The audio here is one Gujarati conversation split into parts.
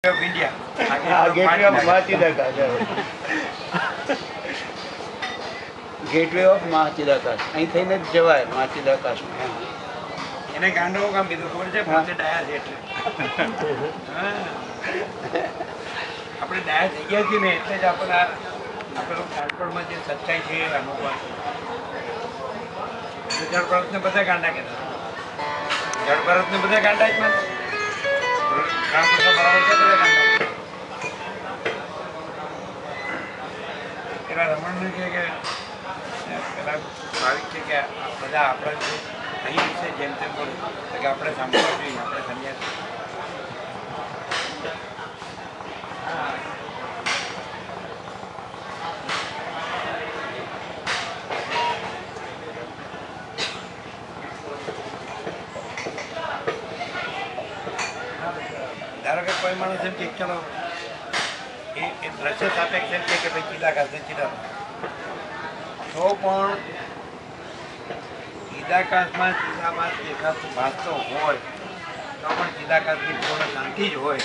of India. Gateway of Mahachidakas. Gateway of Mahachidakas. અહીં થઈને જ જવાય Mahachidakas. એને ગાંડો કામ કીધું ખબર છે પોતે ડાયા છે એટલે આપણે ડાયા થઈ ગયા છીએ ને એટલે જ આપણા આપેલું નાનપણમાં જે સચ્ચાઈ છે અમુક વાત જળ ભરતને બધા ગાંડા કહેતા જળ ભરતને બધા ગાંડા જ માનતા રામકૃષ્ણ બરાબર છે બધા ગાંડા પેલા રમણને કહે કે પેલા ભાવિક છે કે બધા આપણા જે અહીં છે જેમ તેમ બોલું કે આપણે સાંભળવા જોઈએ આપણે સંન્યાસ ધારો કે કોઈ માણસ એમ કે ચલો એ દ્રશ્ય સાપેક્ષ એમ કે ભાઈ ચિદાકાશ ચિદા તો પણ ચિદાકાશમાં ચિદાભાસ દેખાતો ભાસતો હોય તો પણ ચિદાકાશની પૂર્ણ શાંતિ જ હોય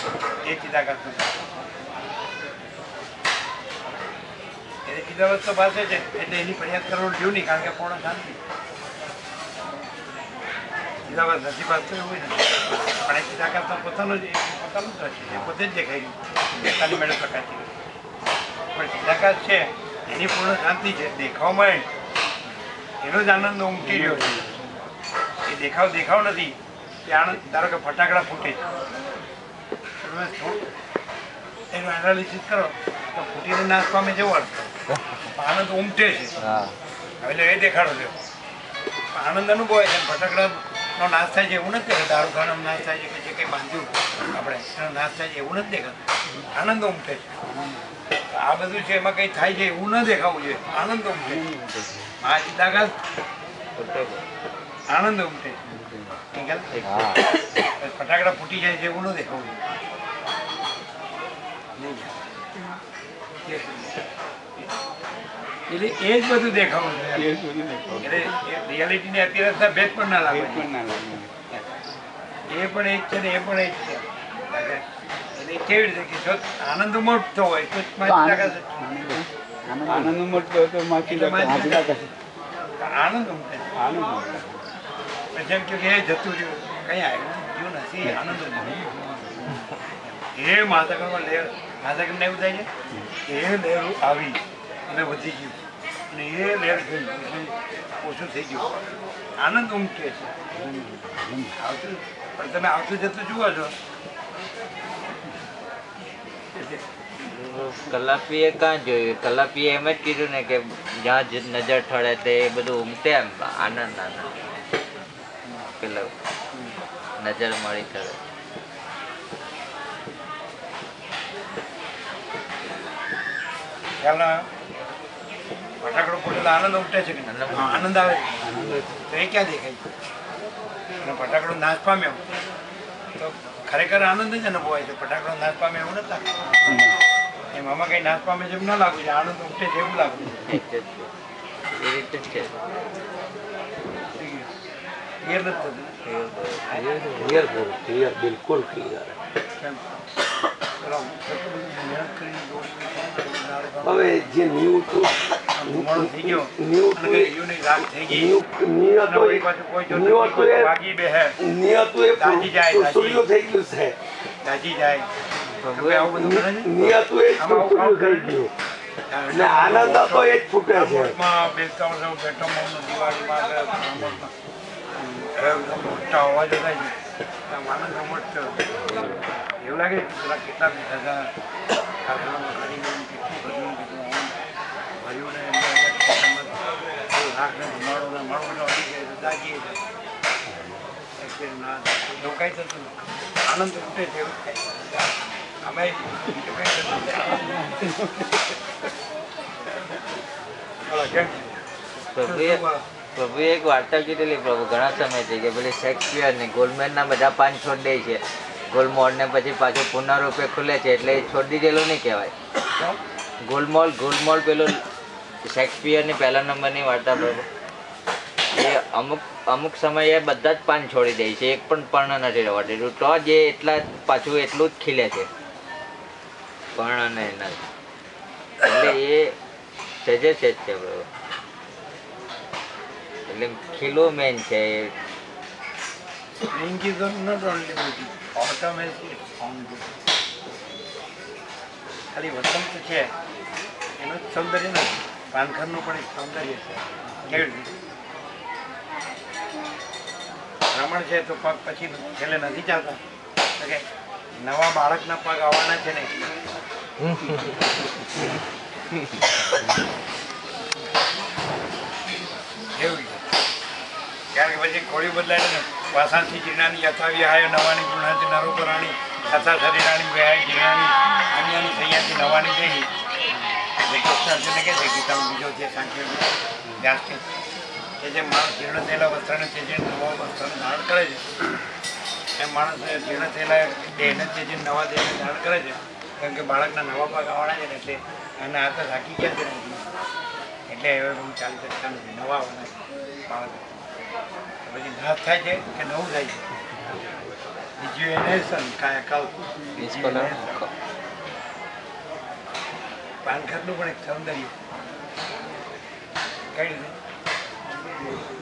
એ ચિદાકાશનું એટલે ચિદાભાસ તો ભાસે છે એટલે એની ફરિયાદ કરવાનું જોયું નહીં કારણ કે પૂર્ણ શાંતિ ચિદાભાસ નથી ભાસતો એવું નથી પણ એ ચિદાકાશ તો પોતાનું જ છે એ પોતે જ દેખાઈ ગયું પોતાની મેળે પ્રકાશી પણ ચિદાકાશ છે એની પૂર્ણ શાંતિ છે દેખાવમાં એનો જ આનંદ ઉમટી રહ્યો છે એ દેખાવ નથી એ આનંદ ધારો કે ફટાકડા ફૂટે છે તમે એનું એનાલિસિસ કરો તો ફૂટીને નાશ પામે જેવો અર્થ આનંદ ઉમટે છે એટલે એ દેખાડો લ્યો આનંદ અનુભવાય છે ફટાકડાનો નાશ થાય છે એવું નથી દેખાતું દારૂ ખાવાનો નાશ થાય છે કે જે કંઈ બાંધ્યું આપણે એનો નાશ થાય છે એવું નથી દેખાતું આનંદ ઉમટે છે આ બધું છે એમાં કંઈ થાય છે એવું ન દેખાવું જોઈએ આનંદ ઉમટે આ ચિદાકાશ આનંદ ઉમટે ફટાકડા ફૂટી જાય છે એવું ન દેખાવું એટલે એ જ બધું દેખાવું જોઈએ એટલે રિયાલિટીની અત્યારે ભેદ પણ ના લાગે એ પણ એ જ છે ને એ પણ એ જ છે એટલે કેવી રીતે કે જો આનંદ ઉમટતો હોય તો આનંદ ઉમટતો હોય તો આનંદ ઉમટે જેમ કે એ જતું રહ્યું કઈ આવ્યું નથી આનંદ એ મહાસાગરમાં લહેર મહાસાગરને એવું થાય છે એ લહેર આવી અને વધી ગયું અને એ લહેર ગઈ ઓછું થઈ ગયું આનંદ ઉમટે છે આવતું પણ તમે આવતું જતું જુઓ છો કલાપીએ કાં જોયું કલાપીએ એમ જ કીધું ને કે જ્યાં નજર ઠળે તે બધું ઉમટે એમ આનંદ પેલા નજર મળી ઠળે ફટાકડો ફૂટેલો આનંદ ઉમટે છે કે આનંદ આવે તો એ ક્યાં દેખાય અને ફટાકડો નાશ પામ્યો તો ખરેખર આનંદ જ અનુભવાય છે ફટાકડો નાશ પામે એવું નથી લાગતું એમ આમાં કઈ નાશ પામે જેવું ના લાગુ છે આનંદ ઉમટે છે એવું લાગુ છે એ રીતે જ છે ક્લિયર નથી ક્લિયર બિલકુલ ક્લિયર હવે જે ન્યૂ ટુ આનંદ હતો એ જ ફૂટે છે મોટા અવાજો થાય છે આનંદ ઉમટતો એવું લાગે કેટલા બધા કારખાનામાં કેટલું બધું ભર્યું ને રાખને માળો અડી જાય તો દાગીએ જાય એવું કાંઈ થતું આનંદ ઉઠે છે એવું થાય અમે બીજું કંઈ થતું પ્રભુએ એક વાર્તા કીધેલી પ્રભુ ઘણા સમય થઈ ગયા પેલી શેક્સપિયર ને ગોલમેનના બધા પાન છોડી દે છે ગોલમોલ ને પછી પાછું પુનઃરૂપે ખુલે છે એટલે એ છોડી દીધેલું નહીં કહેવાય ગોલમોલ પેલું શેક્સપિયરની પહેલા નંબરની વાર્તા પ્રભુ એ અમુક સમયે બધા જ પાન છોડી દે છે એક પણ પર્ણ નથી રહેવા દેતું તો જ એ એટલા પાછું એટલું જ ખીલે છે પણ અને એના એટલે એ સજે છે પ્રભુ. એટલે ખીલો મેન છે એ. Drink is not only beauty, autumn has its own beauty. ખાલી વસંત છે એનું જ સૌંદર્ય નથી, પાનખરનું પણ એક સૌંદર્ય છે. કેવી રીતે ભ્રમણ છે તો પગ પછી છેલ્લે નથી ચાલતા, તો કે નવા બાળકના પગ આવવાના છે ને એવું છે. કારણ કે પછી કોળી બદલાય ને વાસાંથી જીર્ણાની યથાવી હાય નવાની ગુણાથી નરોપરાણી તથા શરીરાણી વ્યાય જીર્ણાની અન્યની સૈયાથી નવાની થઈ એટલે કૃષ્ણ અર્જુનને કહે છે ગીતામાં બીજો છે સાંખ્ય વ્યાસથી કે જે માણસ જીર્ણ થયેલા વસ્ત્રને તે જે નવા વસ્ત્રને ધારણ કરે છે એમ માણસ જીર્ણ થયેલા દેહને તે જે નવા દેહને ધારણ કરે છે. કારણ કે બાળકના નવા પગ આવવાના છે ને એટલે એના હાથ રાખી ક્યાં છે એટલે હવે હું ચાલી શકતા નથી, નવા આવવાના છે બાળક. પછી નાશ થાય છે કે નવું થાય છે રિજ્યુએનેશન કાયાકલ્પ. પાનખરનું પણ એક સૌંદર્ય કઈ રીતે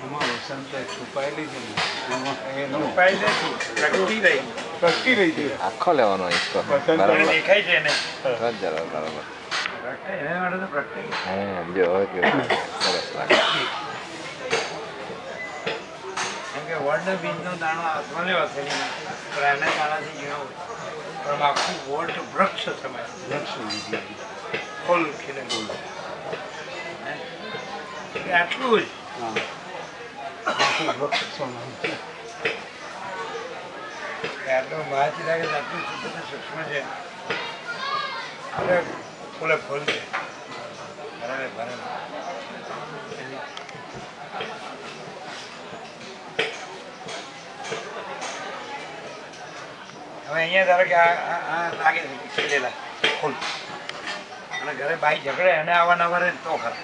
એમાં વસંત છુપાયેલી છે ને એમાં એનું છુપાઈ નથી, પ્રગટી રહી પ્રગટી રહી છે. આખો લેવાનો હિસ્સો વસંત મને બરાબર દેખાય છે એને બરાબર. પ્રગટાય એના માટે તો પ્રગટાય. જો હવે કેવું સરસ લાગે. કેમ કે વડના બીજનો દાણો હાથમાં લેવા થઈને પણ એના દાણાથી ઝીણો હોય પણ આખું વડ વૃક્ષ સમાય ફૂલ ખીલે ફૂલ આટલું જ. હા આખું વૃક્ષ સમાન. આટલું મહાથી લાગે આટલું શુદ્ધ સૂક્ષ્મ છે. આપણે ફૂલે ફૂલ છે ભરેલે ભરેલે. હવે અહીંયા ધારો કે આ લાગે છે ખીલેલા ફૂલ અને ઘરે બાઈ ઝઘડે અને આવવાના રહે તો ખરા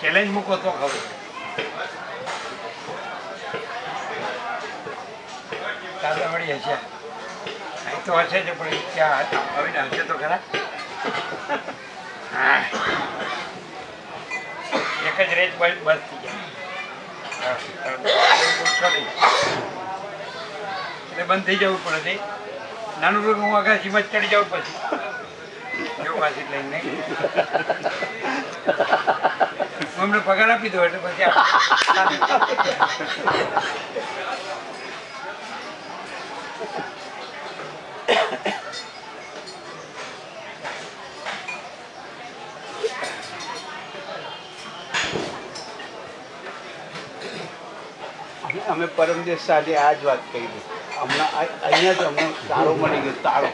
ચેલેન્જ મૂકો તો ખબર તાજા વળી હશે અહીં તો હશે જ પણ ત્યાં આવીને હશે તો ખરા. હા એક જ રેત બસ થઈ જાય એટલે બંધ થઈ જવું પડે. નાનું રોગ હું અગાસીમાં જ ચડી જાઉં પછી એવું પાછી લઈને હું અમને પગાર આપી દઉં એટલે પછી અમે પરમ દિવસ સાથે આ જ વાત કરી હતી. હમણાં અહીંયા જ અમને તાળો મળી ગયો તાળો.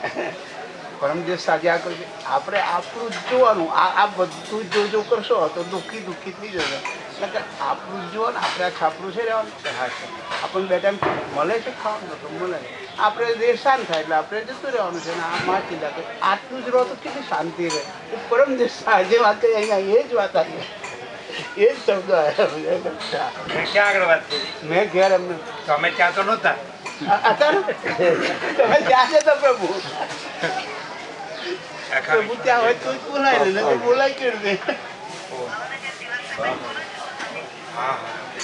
પરમ દિવસ સાથે આ કહ્યું આપણે આપણું જ જોવાનું. આ બધું જો કરશો તો દુઃખી જ નહીં જશે. એટલે કે આપણું જ જોવાનું. આપણે આ છાપરું છે રહેવાનું હા છે આપણને બે ટાઈમ મળે છે ખાવાનું તો મળે. આપણે દેહ શાંત થાય એટલે આપણે જતું રહેવાનું છે ને આ માચી લાગે આટલું જ રહો તો કેટલી શાંતિ રહે. એ પરમ દિવસ આજે વાત કરી અહીંયા એ જ વાત આવી એ જ શબ્દ આવ્યા. ક્યાં આગળ વાત કરી મેં ઘેર એમને તો અમે ત્યાં તો નહોતા. તમે ત્યાં છે તો પ્રભુ પ્રભુ ત્યાં હોય તો જ બોલાય ને તો બોલાય કેવી રીતે. હા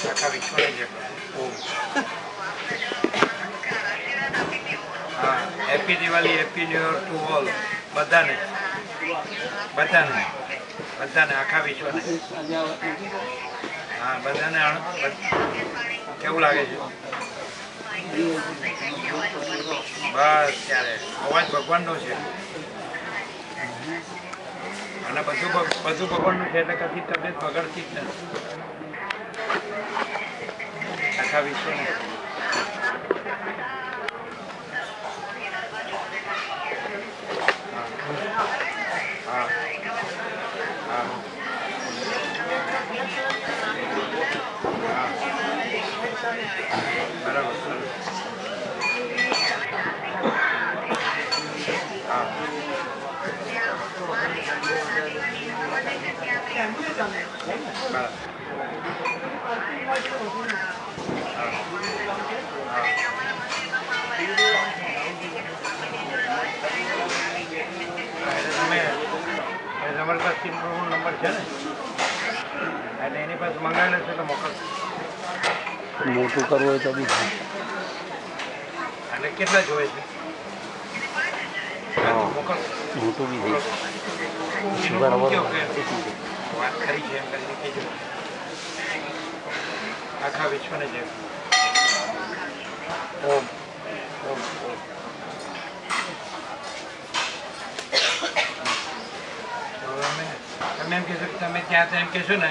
આખા વિશ્વને છે. હા happy Diwali happy new year to all બધાને બધાને બધાને આખા વિશ્વને. હા બધાને કેવું લાગે છે બસ ત્યારે અવાજ ભગવાનનો છે અને બધું ભગવાનનું છે એટલે કદી તબિયત બગડતી જ નથી આખા વિશ્વને. હા હા બરાબર હા બરાબર તમારી પાસે સિમ્પલનો નંબર છે ને એટલે એની પાસે મંગાવેલો છે તો મોકલ. મોટું કરવું હોય તો બી થાય. એટલે કેટલા જોઈએ છે મોકલ. મોટું બી એનું બરાબર. કેવું કે વાત કરી છે એમ કરીને કહેજો. આખા વિશ્વને છે. ઓમ. તમે એમ કહેશો કે તમે ત્યાં એમ કહેશો ને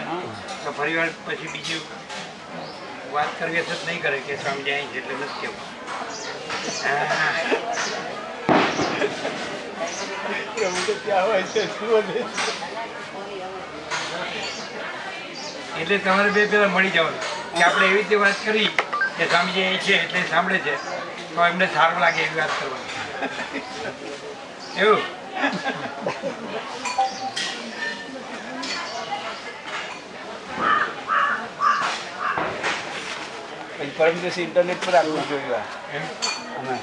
તો ફરી વાર પછી બીજી વાત કરવી હશે તો નહીં કરે કે સ્વામીજી અહીં છે એટલે નથી કહેવું. એટલે તમારે બે પેલા મળી જવાનું કે આપણે એવી રીતે વાત કરી કે સ્વામીજી અહીં છે એટલે સાંભળે છે તો એમને સારું લાગે એવી વાત કરવાની એવું. પરમ દિવસે ઇન્ટરનેટ પર આપવું જોઈએ. એમ અમે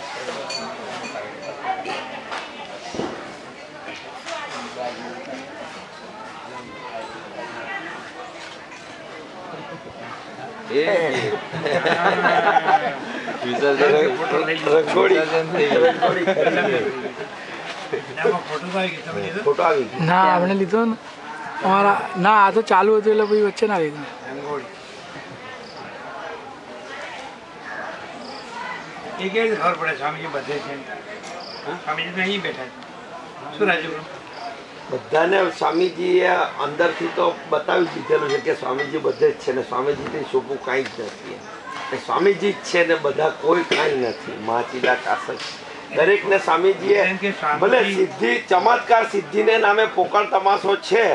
એમાં ફોટો તો આવી ગયો તમે લીધો ફોટો આવી ગયો. ના આપણે લીધો ને અમારા ના આ તો ચાલુ હતું એટલે પછી વચ્ચે ના લીધું. રંગોળી એ કેવી રીતે ખબર પડે સ્વામીજી બધે છે સ્વામીજી તો અહીં બેઠા છે શું રાજુ બધાને સ્વામીજીએ અંદરથી તો બતાવી દીધેલું છે કે સ્વામીજી બધે જ છે ને સ્વામીજીથી શોભું કાંઈ જ નથી. એ સ્વામીજી જ છે ને બધા કોઈ કાંઈ નથી. મહાચિદા કાશ જ દરેકને સ્વામીજીએ ભલે સિદ્ધિ ચમત્કાર સિદ્ધિને નામે પોકળ તમાશો છે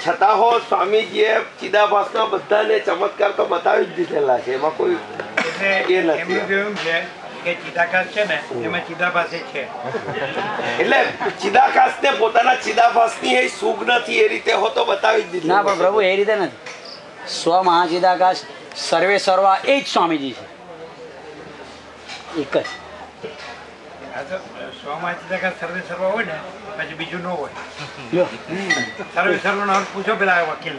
છતાં હો સ્વામીજીએ ચિદાભાસના બધાને ચમત્કાર તો બતાવી જ દીધેલા છે. એમાં કોઈ એટલે એ નથી. એમનું કેવું છે કે ચિદાકાશ છે ને એમાં ચિદાભાસે છે એટલે ચિદાકાશને પોતાના ચિદાભાસની એ સુખ નથી એ રીતે હો તો બતાવી જ દીધું. ના પણ પ્રભુ એ રીતે નથી. સ્વ મહાચિદાકાશ સર્વે સર્વા એ જ સ્વામીજી છે. એક જ. આ તો સ્વમાં ચિદાકાશ સર્વે સર્વ હોય ને પછી બીજું ન હોય. લ્યો. સર્વે સર્વનો અર્થ પૂછો પેલા વકીલ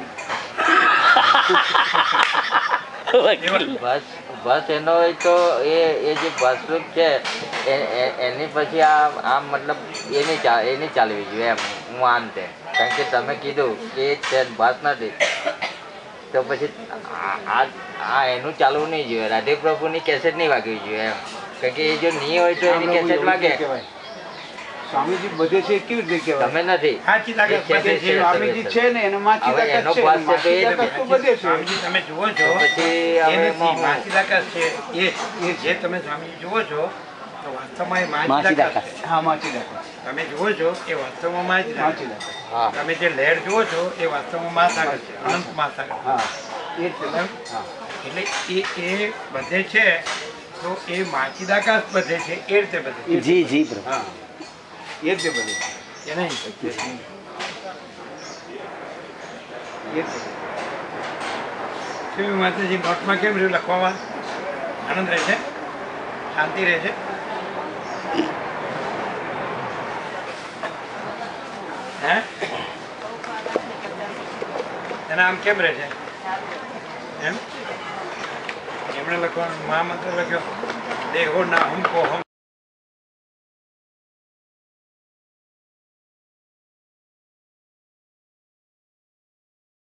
બસ એનો હોય તો એ જે ભાષરૂપ છે એની પછી આ મતલબ એની ચાલવી જોઈએ એમ હું આંતે. કારણ કે તમે કીધું કે એ છે ભાષ નથી તો પછી આ એનું ચાલવું નહીં જોઈએ. રાધે પ્રભુની કેસેટ નહીં વાગવી જોઈએ એમ. કારણ કે એ જો નહીં હોય તો એની કેસેટ વાગે. સ્વામીજી બધે છે કેવી રીતે કહેવાય? તમે નથી હા ચિદાકાશ બધે છે. સ્વામીજી છે ને એનો માં હવે એનો ચિદાકાશ ભાસ છે. છે તો એ જ ચિદાકાશ તો બધે છે. સ્વામીજી તમે જુઓ છો પછી એ હવે નથી એમાં મહાચિદાકાશ છે એ જે તમે સ્વામીજી જુઓ છો તો વાસ્તવમાં એ મહાચિદાકાશ છે. હા માં ચિદાકાશ. તમે જુઓ છો એ વાસ્તવમાં મહાચિદાકાશ છે. હા તમે જે લહેર જુઓ છો એ વાસ્તવમાં મહાસાગર છે અનંત મહાસાગર. હા એ જ છે. બરાબર? એટલે એ બધે છે તો એ મહાચિદાકાશ બધે છે એ રીતે બધે છે. જી જી પ્રભુ. હા એ જ છે બધે. એ નહીં એ જ છે. શું માતાજી નોટમાં કેમ રહ્યું લખવામાં આનંદ રહે છે શાંતિ રહે છે હે એના આમ કેમ રહે છે એમ એમણે લખવાનું મહામંત્ર લખ્યો દેહો ના હમકો હમ